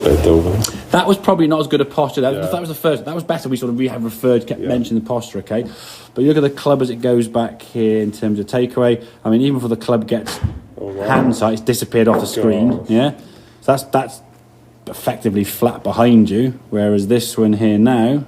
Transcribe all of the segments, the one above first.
That was probably not as good a posture. That was the first. That was better. We have referred, kept mentioning the posture, okay? But you look at the club as it goes back here in terms of takeaway. I mean, even before the club gets hand sight, it's disappeared off the screen. Yeah, so that's effectively flat behind you. Whereas this one here now,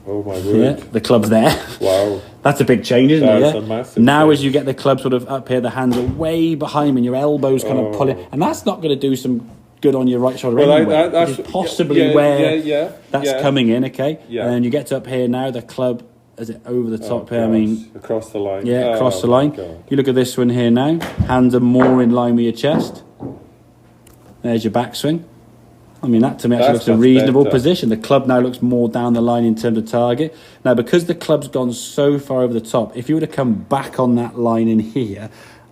oh my word! Yeah, the club's there. Wow, that's a big change, isn't it? Yeah. Now, change. As you get the club sort of up here, the hands are way behind me, and your elbows kind of pulling, and that's not going to do some good on your right shoulder anyway. That's possibly where that's coming in, okay? Yeah. And then you get up here now, the club, is it over the top here? I mean, across the line. Yeah, across the line. God. You look at this one here now, hands are more in line with your chest. There's your backswing. I mean, that to me actually looks a reasonable position. The club now looks more down the line in terms of target. Now, because the club's gone so far over the top, if you were to come back on that line in here,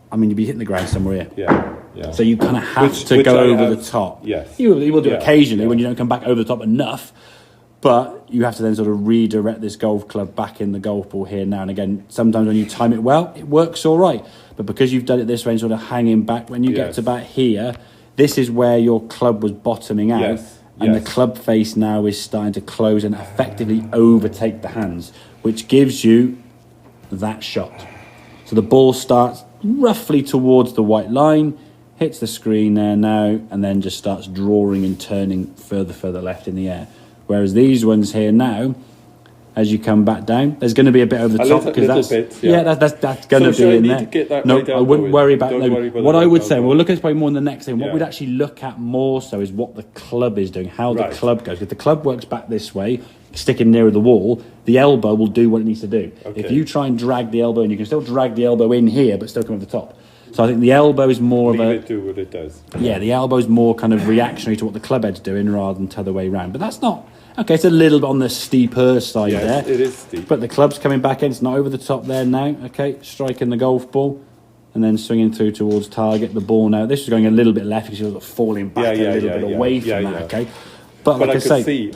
I mean, you'd be hitting the ground somewhere here. Yeah. So you kind of have to go over the top. Yes. You will do occasionally when you don't come back over the top enough, but you have to then sort of redirect this golf club back in the golf ball here now and again. Sometimes when you time it well, it works all right. But because you've done it this way and sort of hanging back, when you get to about here, this is where your club was bottoming out. And the club face now is starting to close and effectively overtake the hands, which gives you that shot. So the ball starts roughly towards the white line, hits the screen there now, and then just starts drawing and turning further left in the air. Whereas these ones here now, as you come back down, there's going to be a bit over the top because that's going to be in there. No, I wouldn't worry about that. What I would say, we'll look at this probably more in the next thing. What we'd actually look at more so is what the club is doing, how the club goes. If the club works back this way, sticking nearer the wall, the elbow will do what it needs to do. Okay. If you try and drag the elbow, and you can still drag the elbow in here, but still come over the top. So I think the elbow is more of a... Leave it do what it does. Yeah, the elbow is more kind of reactionary to what the club head's doing rather than the other way around. But that's not... Okay, it's a little bit on the steeper side there. It is steep. But the club's coming back in. It's not over the top there now. Okay, striking the golf ball and then swinging through towards target. The ball now. This is going a little bit left because you're falling back a little bit away from that, okay? But like I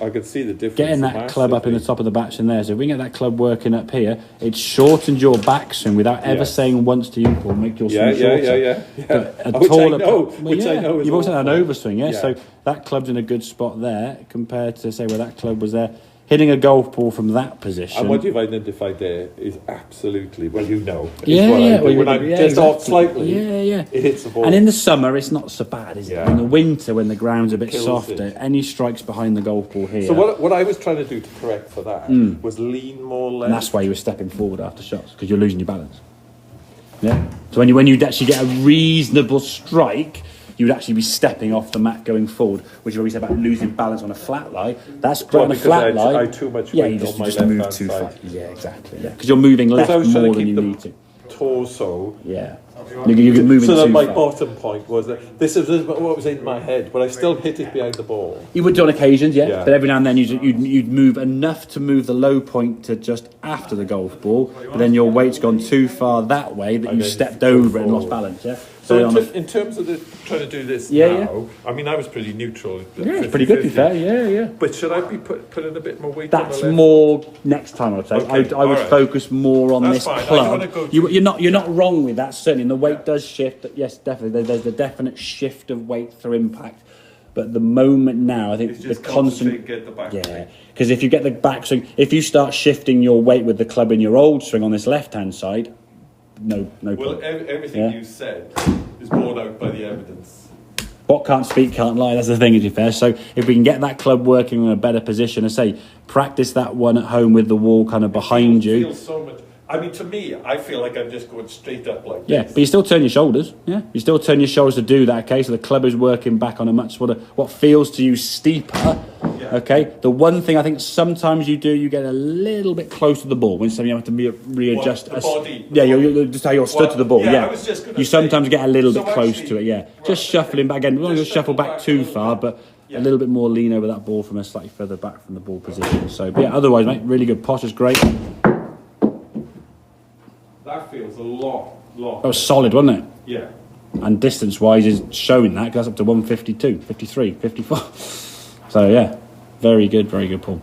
could see the difference. Getting that club up in the top of the backswing there. So if we get that club working up here, it shortens your backswing without ever saying once to you, Paul, make your swing shorter. Which I know. You've also had an overswing, So that club's in a good spot there compared to, say, where that club was there. Hitting a golf ball from that position. And what you've identified there is absolutely, well, you know. When I'm just off slightly, it hits the ball. And in the summer, it's not so bad, is it? In the winter, when the ground's a bit softer, any strikes behind the golf ball here. So what I was trying to do to correct for that was lean more left. And that's why you were stepping forward after shots, because you're losing your balance. Yeah. So when you'd actually get a reasonable strike, you would actually be stepping off the mat going forward, which is what we said about losing balance on a flat lie. That's great on a flat lie. I too much weight on my left move too far. Yeah, exactly. Yeah, because you're moving left more than you need to. Torso. Yeah. You're moving so that too my far. bottom point was that this is what was in my head, but I still hit it behind the ball. You would do on occasions, but every now and then you'd move enough to move the low point to just after the golf ball, but then your weight's gone too far that way that you stepped over it and lost balance. Yeah. So in terms of trying to do this now, I mean, I was pretty neutral. Yeah, it's pretty good to be fair. Yeah. But should I be putting a bit more weight? That's on the left? more next time. I'd say. Okay, I would focus more on this club. You're not wrong with that. Certainly, and the weight does shift. Yes, definitely. There's the definite shift of weight through impact. But the moment now, I think the constant. Get the back swing. Because if you get the backswing, if you start shifting your weight with the club in your old swing on this left-hand side, no. Well, everything you said is borne out by the evidence. What can't speak can't lie. That's the thing, to be fair. So if we can get that club working in a better position, and say practice that one at home with the wall kind of behind you. Feels so much. I mean, to me, I feel like I'm just going straight up like this. Yeah, but you still turn your shoulders. Yeah, you still turn your shoulders to do that. Okay, so the club is working back on a much what feels to you steeper. Yeah. Okay, the one thing I think sometimes you do, you get a little bit close to the ball when you have to readjust. The body. You're just how you're stood to the ball. I was just you sometimes get a little bit close to it. Yeah, just shuffling back again. We don't shuffle back too far, but a little bit more lean over that ball from a slightly further back from the ball position. So, but otherwise, mate, really good. Posture's great. That feels a lot. That was solid, wasn't it? Yeah. And distance-wise is showing that, because that's up to 152, 53, 54. So, yeah, very good, Paul.